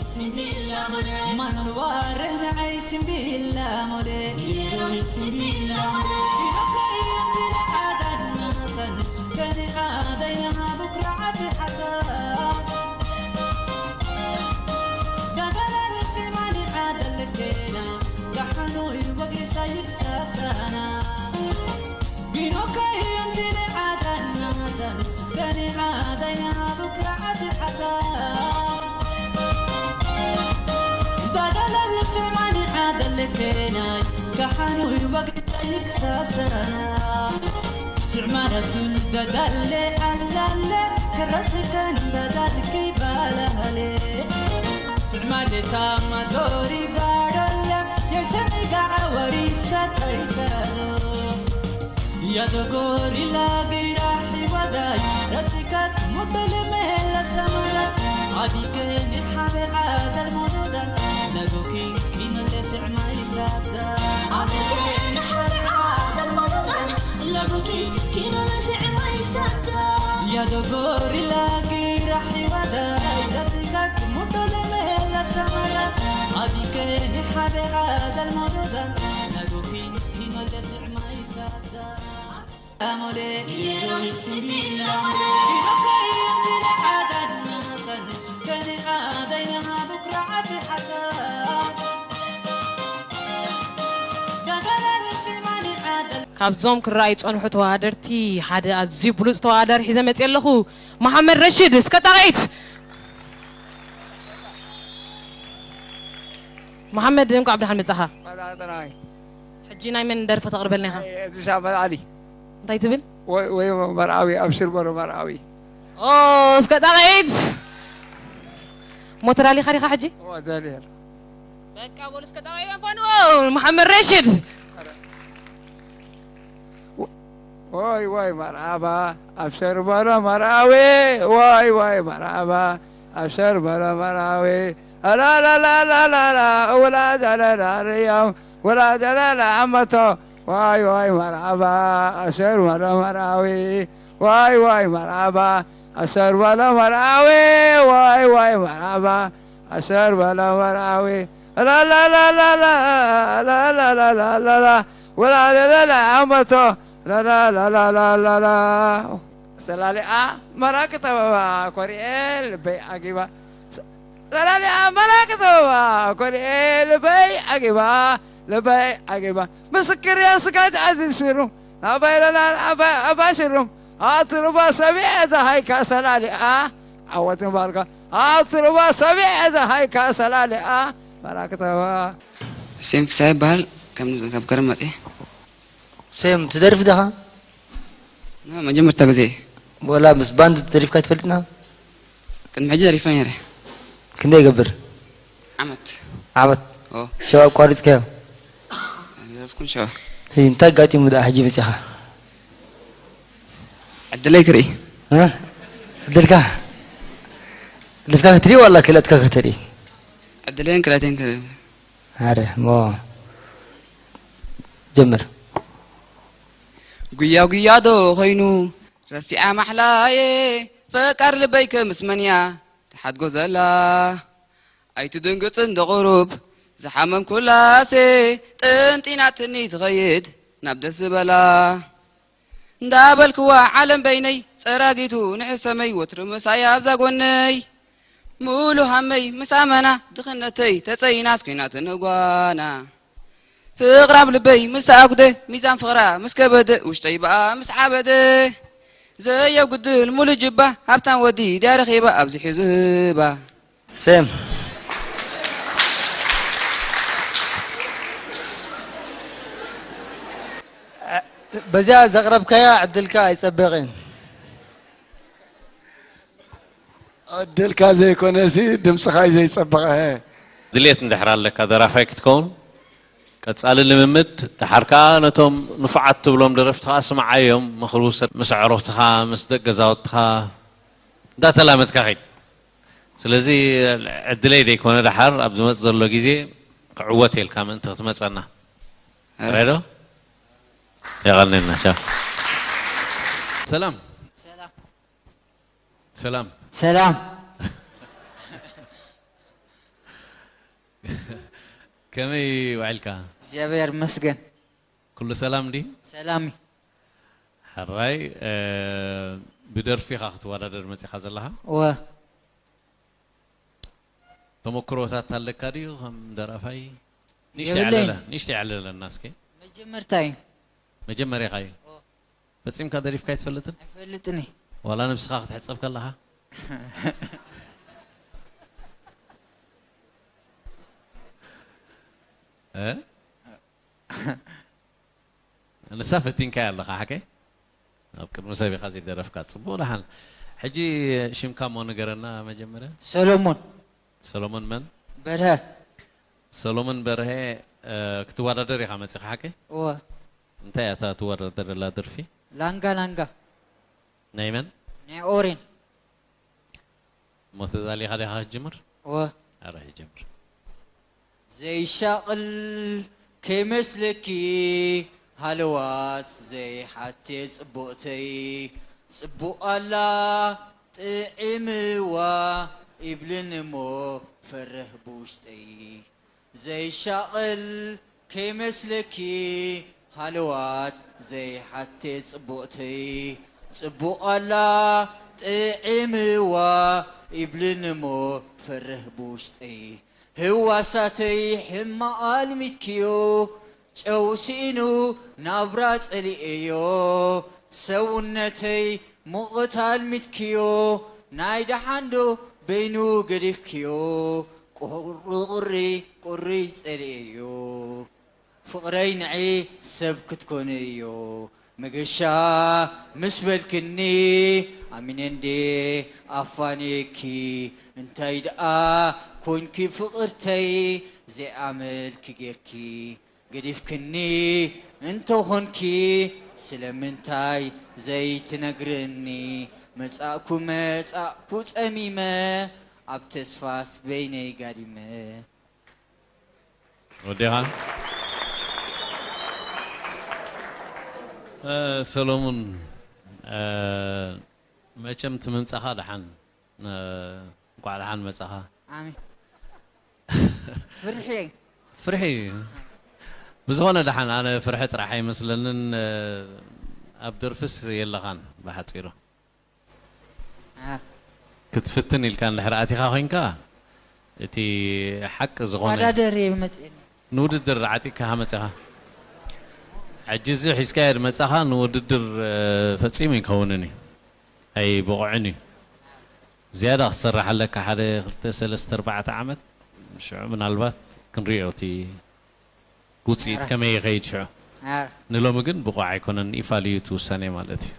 اسم بالله مولي من الواره معي اسم بالله مولي نديرو اسم بالله مولي بقيت العادة تنسكني عاديها بكرة عادي حتى بدل في ماني عادة لكينا يحنو يبقي سايق ساسانا بينوكي انت العادة تنسكني عاديها بكرة عادي حتى بدل في ماني عادة لكينا يحنو يبقي سايق ساسانا في عمارة سن بدل أهلا كرسكن بدل كبالها لي في عمارة تام دوري بارلا يسمي قعوري ستيسانو يا دكوري لاقي راحي وداي رسكت مبل مهلا سملا عبيكني حابي عاد المدودة نقوكي كين اللي في عماري سادا عبيكني حابي عاد المدودة لقوكي كين اللي في عماري سادا يا دكوري لاقي راحي وداي رسكت مبل مهلا سملا عبيكني حابي عاد المدودة نقوكي كين اللي في عماري سادا مولي نديرو اسم بالله مولي بقيت العادة تنسكني عاديها بكرة عادي حتى بدل في ماني عادة كابزوم كراي صنحو توادرتي حدا ازي بلوز توادر حزا متيلخو محمد رشيد اسكتايت محمد نكو عبد الحميد صحا حجي ناي من درفه تقرب لنا ادريس علي انت تبل وي مرعوي ابشر برو مرعوي اوه اسكتايت موتر علي خريخه حجي هو دليل بقى بقول اسكتايت فانو محمد رشيد واي مرحبا ابشر برا مرعوي واي مرحبا ابشر برا مرعوي لا لا لا لا لا لا ولاد لا لا اليوم ولاد لا لا عمته واي مرحبا ابشر برا مرعوي واي مرحبا ابشر برا مرعوي واي مرحبا ابشر برا مرعوي لا لا لا لا لا لا لا لا لا لا لا ولاد لا لا عمته لا لا لا لا لا لا لا سلالي مراكت كوريل بي عجيبة سلالي مراكت كوريل بي عجيبة لبي عجيبة مسكر يا سكاد عزيز شرم أبي لنا أبا شرم أطربا سبيعة هاي سلالي عوض مباركة أطربا سبيعة هاي سلالي مراكت سيم في سايب بال كم كرمت إيه سيم تدرف ده ما جمرت تجزيه ولا بس باند تدرف كات فلتنا كان معجز ريفان يري كندا يقبر عمت أوه شو كوارث كيا يعرف كل شيء هي انت قاتي مدا حجي مسيحة عدلي كري ها دلكا كتري ولا كلتك كتري عدلين كلاتين كري هذا مو جمر قيا دو خينو رسيع محلاي فكر لبيك مسمنيا تحت جوزلا أي تدنقط عند غروب زحمم كلاسي تنتينا تني تغيد نبدأ سبلا دابل كوا علم بيني سراقيتو نحسمي وترمس عياب زاقوني مولو همي مسامنا دخنتي تتسيناس كينات نقوانا فقراب لبي مساقده ميزان فقرا مسكبد وشتي بقى مسعبده زي يوقد المول جبه هبتان ودي دار خيبه ابزي حزبه سيم بزيا زغرب كيا عدلكا يصبغين عدلكا زي كونسي دمسخاي زي يصبغها دليت ندحر لك هذا رافيك تكون كتسأل الممد دحركا نتوم نفعت تبلوم درفتها اسمع يوم مخروسة مسعروتها مسدقزاوتها دا تلامت كاخي سلازي عدلي دي كون دحر ابز مصدر لو غيزي قعوتي الكامن تتمصنا ريدو يغنينا شاف سلام سلام سلام كمي وعلك زيابير مسجن كل سلام دي سلامي حراي بدر فيها اختوار درمتي خزلها و تمكروتات هلك ديو هم درافاي يبلين. نشتي على الناس كي مجمرتاي مجمري غاي بس يمكن دريف كاي تفلتن فلتني ولا نفس خاخ تحسبك لها ها انا سافتين كاي لها حكي ابكر مسابي خازي درفكات صبو لحن حجي شم كامو نغرنا مجمره سولومون من برها سولومون برها كتوارد ريخا مصخ حكي و انت يا تتوارد لا درفي لانغا نايمن ني اورين متدالي خليها جمر و اراه جمر زي شغل كمسلكي هلوات زي حتى صبوتي صبو الله طعموا يبلنمو فره بوشتي زي شغل كمسلكي هلوات زي حتى صبوتي صبو الله طعموا يبلنمو فره بوشتي هواساتي حما المتكيو جوسينو نابرات عليو سونتي مقتال متكيو نايد حندو بينو قريفكيو قري عليو فقري نعي سبكت كونيو مقشا مسبلكني امين دي افانيكي انتي دا كونكي فقرتي زي عملك غيركي قديفكني انتو هونكي سلمنتاي زي تنقرني مصاكو تأميمة اب تسفاس بيني قادمة وديها سولومون ما كم تمنصها دحن قاعد دحن مصها امين فرحي بزغنا دحن انا فرحت راح يمسلن ابدرفس يلغان بحصيره كتفتني كان الحرقاتي خاينكا اتي حق زغونه هذا دري مصين نوددر عتيك همصها عجز حسكاير مصها نوددر فصيم يكونني اي بقعني زياده صرح لك حدا 3 4 عامات شو من البات كنريوتي وصيت كما يغيد شو نلوم ግን بقع يكونن إفاليو توساني مالتي